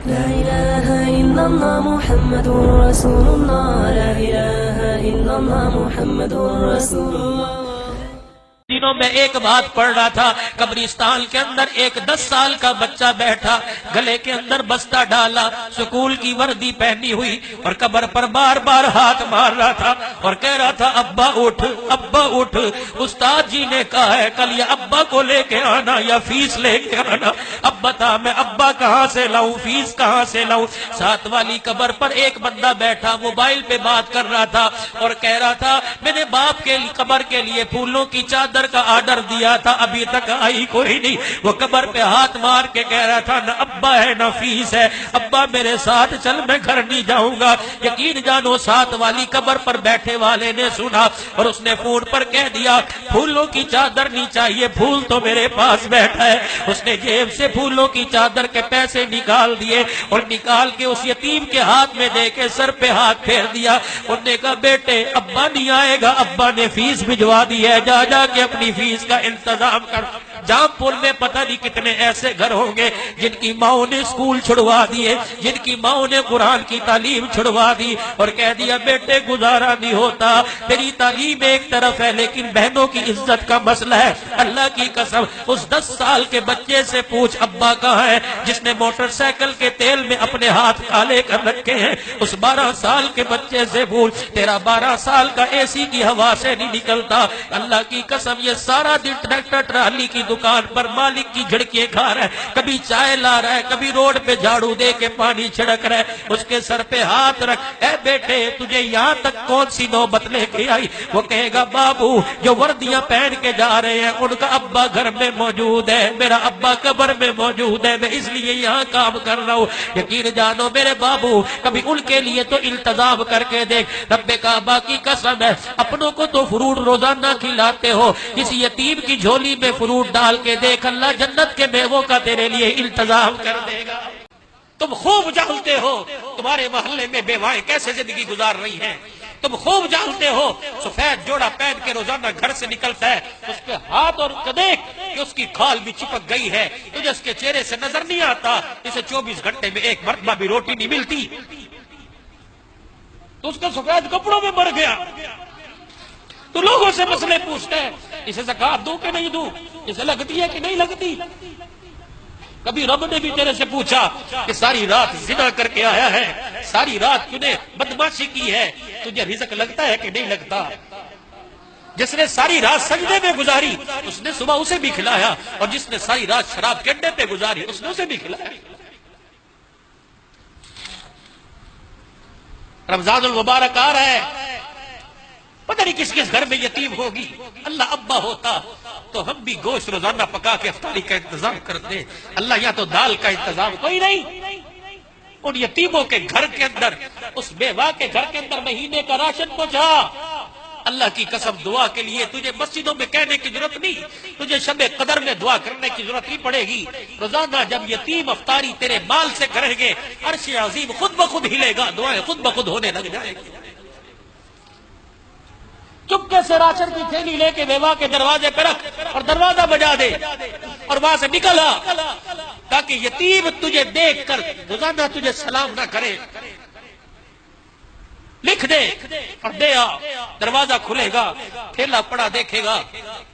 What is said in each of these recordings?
لا إله إلا الله محمد رسول الله لا إله إلا الله محمد رسول الله دنوں میں ایک بات پڑھ رہا تھا، قبرستان کے اندر ایک 10 سال کا بچہ بیٹھا، گلے کے اندر بستہ ڈالا، سکول کی وردی پہنی ہوئی اور قبر پر بار بار ہاتھ مار رہا تھا اور کہہ رہا تھا ابا اٹھ، ابا اٹھ، استاد جی نے کہا ہے کل یا ابا کو لے کے آنا یا فیس لے کے آنا۔ اب بتا میں ابا کہاں سے لاؤں، فیس کہاں سے لاؤں؟ ساتھ والی قبر پر ایک بندہ بیٹھا موبائل پہ بات کر رہا تھا اور کہہ رہا تھا میں نے باپ کے قبر کے لیے پھولوں کی چادر کا آرڈر دیا تھا، ابھی تک آئی کوئی نہیں۔ وہ قبر پہ ہاتھ مار کے کہہ رہا تھا نہ ابا ہے نہ فیس ہے، ابا میرے ساتھ چل میں گھر نہیں جاؤں گا۔ یقین جانو ساتھ والی قبر پر بیٹھے والے نے سنا اور اس نے فون پر کہہ دیا پھولوں کی چادر نہیں چاہیے، پھول تو میرے پاس بیٹھا ہے۔ اس نے جیب سے پھولوں کی چادر کے پیسے نکال دیے اور نکال کے اس یتیم کے ہاتھ میں دے کے سر پہ ہاتھ پھیر دیا۔ انہوں نے کہا بیٹے ابا نہیں آئے گا، ابا نے فیس بھجوا دی ہے، جا جا کے اپنی فیس کا انتظام کر۔ جام پور میں پتہ نہیں کتنے ایسے گھر ہوں گے جن کی ماں نے اسکول چھڑوا دیے، جن کی ماں نے قرآن کی تعلیم چھڑوا دی اور کہہ دیا بیٹے گزارا نہیں ہوتا، تیری تعلیم ایک طرف ہے لیکن بہنوں کی عزت کا مسئلہ ہے۔ اللہ کی قسم اس 10 سال کے بچے سے پوچھ ابا کہاں ہے جس نے موٹر سائیکل کے تیل میں اپنے ہاتھ کالے کر رکھے ہیں؟ اس 12 سال کے بچے سے پوچھ تیرا 12 سال کا اے سی کی ہوا سے نہیں نکلتا۔ اللہ کی قسم یہ سارا دن ٹریکٹر ٹرالی کی دکان پر مالک کی جھڑکیاں کھا رہا ہے، کبھی چائے لا رہا ہے، کبھی روڈ پہ جھاڑو دے کے پانی چھڑک رہا ہے۔ اس کے سر پہ ہاتھ رکھ، اے بیٹے تجھے یہاں تک کون سی نوبت لے کے آئی؟ وہ کہے گا بابو جو وردیاں پہن کے جا رہے ہیں ان کا ابا گھر میں موجود ہے، میرا ابا قبر میں موجود ہے، میں اس لیے یہاں کام کر رہا ہوں۔ یقین جانو میرے بابو کبھی ان کے لیے تو التزام کر کے دیکھ۔ رب کعبہ کی قسم ہے اپنوں کو تو فروٹ روزانہ کھلاتے ہو، کسی یتیم کی جھولی میں فروٹ ڈال کے دیکھ اللہ جنت کے میووں کا تیرے لیے انتظام کر دے گا۔ تم خوب جانتے ہو تمہارے محلے میں بیوائیں کیسے زندگی گزار رہی ہیں، تم خوب جانتے ہو سفید جوڑا پہن کے روزانہ گھر سے نکلتا ہے، اس کے ہاتھ اور دیکھ کہ اس کی کھال بھی چپک گئی ہے، تجھے اس کے چہرے سے نظر نہیں آتا اسے 24 گھنٹے میں ایک مرتبہ بھی روٹی نہیں ملتی، تو اس کے سفید کپڑوں میں مر گیا۔ تو لوگوں سے مسئلے پوچھتے ہیں اسے زکات دوں کہ نہیں دوں، اسے لگتی ہے کہ نہیں لگتی۔ کبھی رب نے بھی تیرے سے پوچھا کہ ساری رات زنا کر کے آیا ہے، ساری رات تو نے بدماشی کی ہے، تجھے رزق لگتا ہے کہ نہیں لگتا؟ جس نے ساری رات سجدے میں گزاری اس نے صبح اسے بھی کھلایا، اور جس نے ساری رات شراب کے اڈے پہ گزاری اس نے اسے بھی کھلایا۔ رمضان المبارک آ رہا ہے، پتہ نہیں کس کس گھر میں یتیم ہوگی۔ اللہ ابا ہوتا تو ہم بھی گوشت روزانہ پکا کے افطاری کا انتظام کرتے۔ اللہ یا تو دال کا انتظام کوئی نہیں، ان یتیموں کے گھر کے اندر، اس بیوہ کے گھر کے اندر مہینے کا راشن پہنچا۔ اللہ کی قسم دعا کے لیے تجھے مسجدوں میں کہنے کی ضرورت نہیں، تجھے شب قدر میں دعا کرنے کی ضرورت نہیں پڑے گی۔ روزانہ جب یتیم افطاری تیرے مال سے کریں گے عرش عظیم خود بخود ہلے گا، دعائیں خود بخود ہونے لگ جائیں گی۔ چپکے سے راشن کی تھیلی لے کے بیوہ کے دروازے پہ رکھ اور دروازہ بجا دے اور وہاں سے نکل آ، تاکہ یتیم تجھے دیکھ کر روزانہ تجھے سلام نہ کرے۔ لکھ دے اور دے آ، دروازہ کھلے گا، تھیلا پڑا دیکھے گا،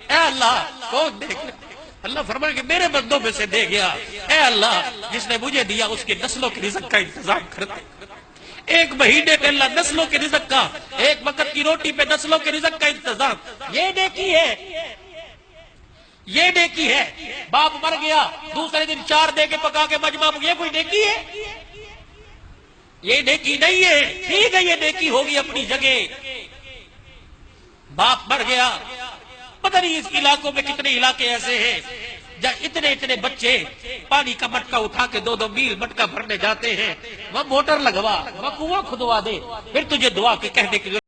اے اللہ کون دیکھ؟ اللہ فرمائے کہ میرے بندوں میں سے دے گیا، اے اللہ جس نے مجھے دیا اس کی نسلوں کے رزق کا انتظام کرتا۔ ایک مہینے پہ اللہ نسلوں کے رزق کا، ایک وقت کی روٹی پہ نسلوں کے رزق کا انتظام، یہ نیکی ہے، یہ نیکی ہے۔ باپ مر گیا دوسرے دن 4 دے کے پکا کے مجمع، یہ کوئی نیکی ہے؟ یہ نیکی نہیں ہے۔ ٹھیک ہے یہ نیکی ہوگی اپنی جگہ، باپ مر گیا، پتہ نہیں اس علاقوں میں کتنے علاقے ایسے ہیں جہاں اتنے بچے پانی کا مٹکا اٹھا کے 2 میل مٹکا بھرنے جاتے ہیں، وہ موٹر لگوا، وہ کنواں کھدوا دے، پھر تجھے دعا کے کہنے کی ضرورت